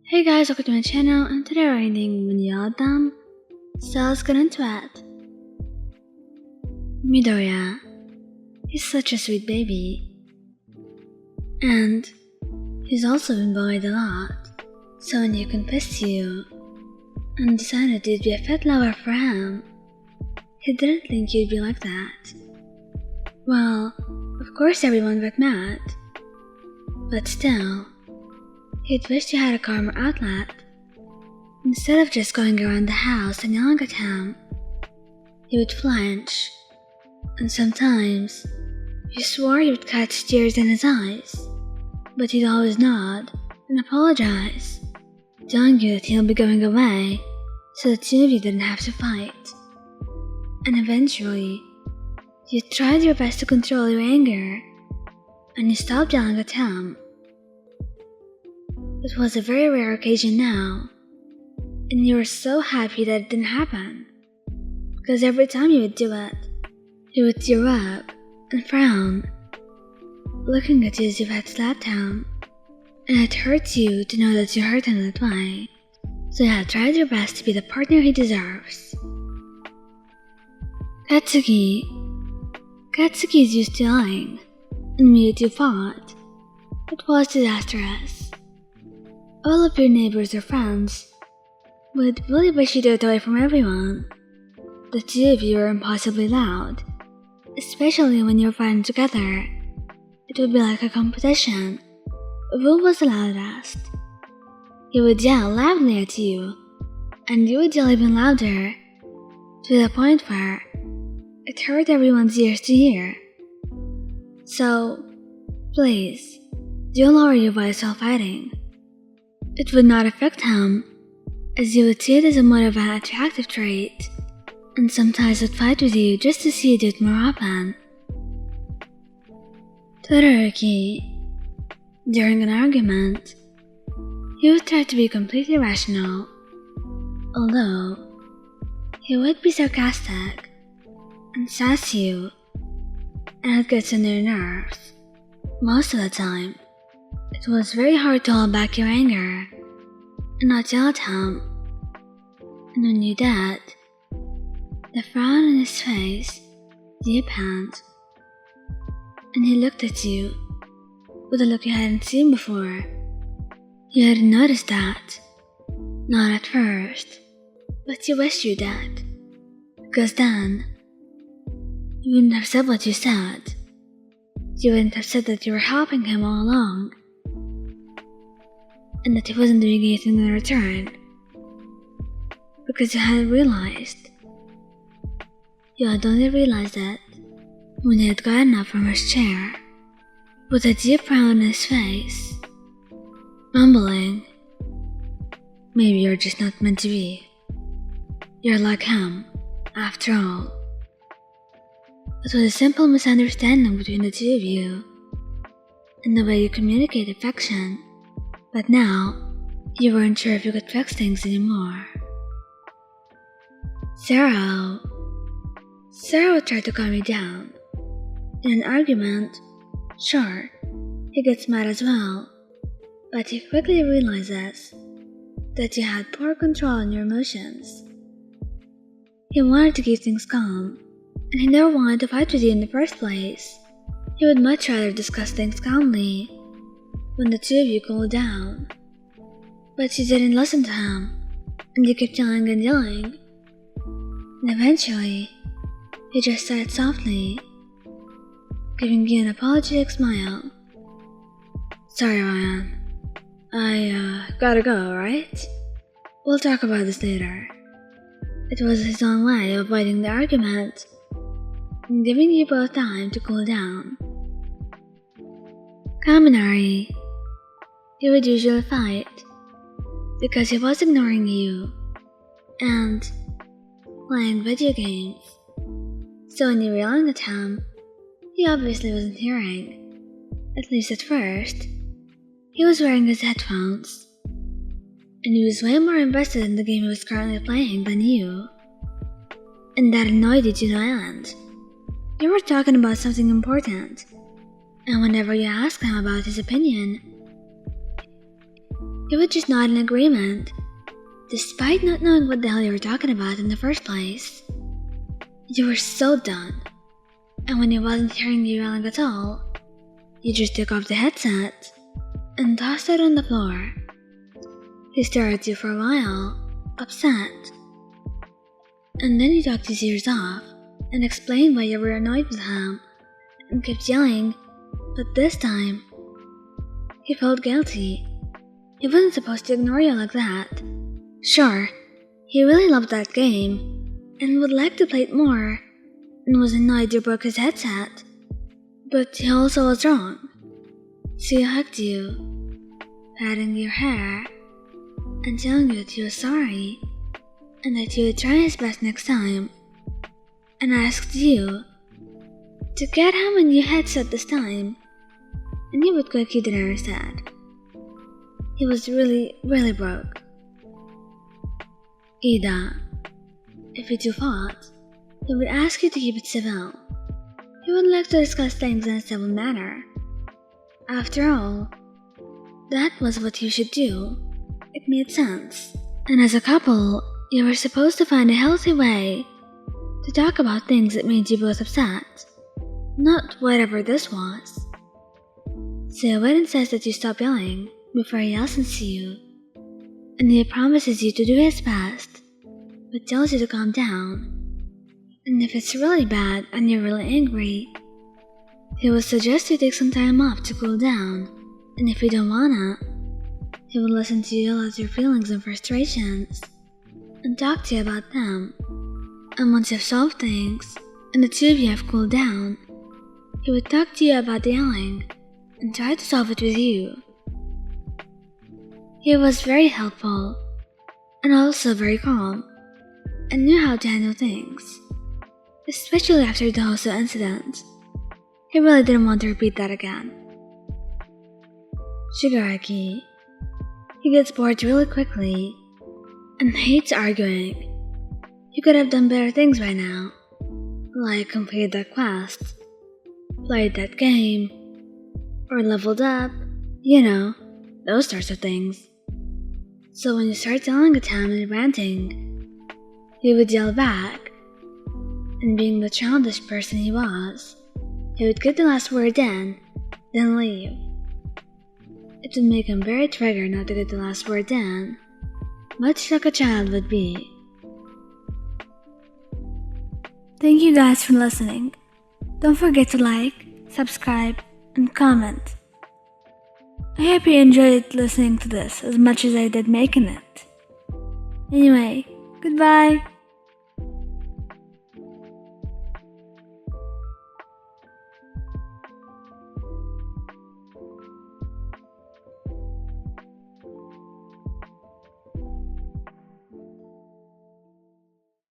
Hey guys, welcome to my channel, and today we're reading Midoriya, so let's get into it. Midoriya, he's such a sweet baby, and he's also been bullied a lot, so when he confessed to you and decided you'd be a fit lover for him, he didn't think you'd be like that. Well, of course everyone got mad, but still, he'd wished you had a calmer outlet. Instead of just going around the house and yelling at him, he would flinch, and sometimes you swore you would catch tears in his eyes, but he'd always nod and apologize, telling you that he'll be going away so the two of you didn't have to fight. And eventually, you tried your best to control your anger, and you stopped yelling at him. It was a very rare occasion now, and you were so happy that it didn't happen, because every time you would do it, he would tear up and frown, looking at you as if you had slapped him, and it hurt you to know that you hurt him that way, so you had tried your best to be the partner he deserves. Katsuki's used to lying, and me too fought. It was disastrous. All of your neighbors or friends would really wish you to get away from everyone. The two of you were impossibly loud, especially when you were fighting together. It would be like a competition of who was the loudest. He would yell loudly at you, and you would yell even louder, to the point where it hurt everyone's ears to hear. So, please, do lower your voice while fighting. It would not affect him, as you would see it as a more of an attractive trait, and sometimes would fight with you just to see you do it more often. Todoroki, during an argument, he would try to be completely rational, although he would be sarcastic and sass you, and it gets on your nerves. Most of the time, it was very hard to hold back your anger and not yell at him, and when you did, the frown on his face deepened, and he looked at you with a look you hadn't seen before. You hadn't noticed that, not at first, but you wished you did, because then you wouldn't have said what you said. You wouldn't have said that you were helping him all along, and that he wasn't doing anything in return, because you hadn't realized. You had only realized it when he had gotten up from his chair, with a deep frown on his face, mumbling, "Maybe you're just not meant to be. You're like him, after all." It was a simple misunderstanding between the two of you, in the way you communicate affection, but now you weren't sure if you could fix things anymore. Sero tried to calm you down. In an argument, sure, he gets mad as well, but he quickly realizes that you had poor control on your emotions. He wanted to keep things calm, and he never wanted to fight with you in the first place. He would much rather discuss things calmly when the two of you cooled down. But you didn't listen to him, and you kept yelling and yelling. And eventually, he just said softly, giving you an apologetic smile, "Sorry, Ryan. I gotta go, right? We'll talk about this later." It was his own way of avoiding the argument and giving you both time to cool down. Kaminari, he would usually fight because he was ignoring you and playing video games. So when you were yelling at him, he obviously wasn't hearing, at least at first. He was wearing his headphones, and he was way more invested in the game he was currently playing than you, and that annoyed you to no end. You were talking about something important, and whenever you asked him about his opinion, he he would just nod in agreement, despite not knowing what the hell you were talking about in the first place. You were so done, and when he wasn't hearing you yelling at all, you just took off the headset and tossed it on the floor. He stared at you for a while, upset, and then he talked his ears off and explained why you were annoyed with him and kept yelling, but this time, he felt guilty. He wasn't supposed to ignore you like that. Sure, he really loved that game and would like to play it more and was annoyed you broke his headset, but he also was wrong. So he hugged you, patting your hair, and telling you that he was sorry and that he would try his best next time, and asked you to get him a new headset this time, and he would cook you dinner instead. He was really broke. Iida, if you two fought, he would ask you to keep it civil. He would like to discuss things in a civil manner. After all, that was what you should do. It made sense. And as a couple, you were supposed to find a healthy way to talk about things that made you both upset, not whatever this was. So he went and says that you stop yelling before he listens to you, and he promises you to do his best, but tells you to calm down. And if it's really bad and you're really angry, he will suggest you take some time off to cool down, and if you don't wanna, he will listen to you yell out your feelings and frustrations, and talk to you about them. And once you've solved things, and the two of you have cooled down, he would talk to you about the yelling, and try to solve it with you. He was very helpful, and also very calm, and knew how to handle things, especially after the Hoso incident. He really didn't want to repeat that again. Shigaraki, he gets bored really quickly, and hates arguing. He could have done better things by now, like completed that quest, played that game, or leveled up, you know, those sorts of things. So when you start yelling at him and ranting, he would yell back, and being the childish person he was, he would get the last word in, then leave. It would make him very triggered not to get the last word in, much like a child would be. Thank you guys for listening. Don't forget to like, subscribe, and comment. I hope you enjoyed listening to this as much as I did making it. Anyway, goodbye.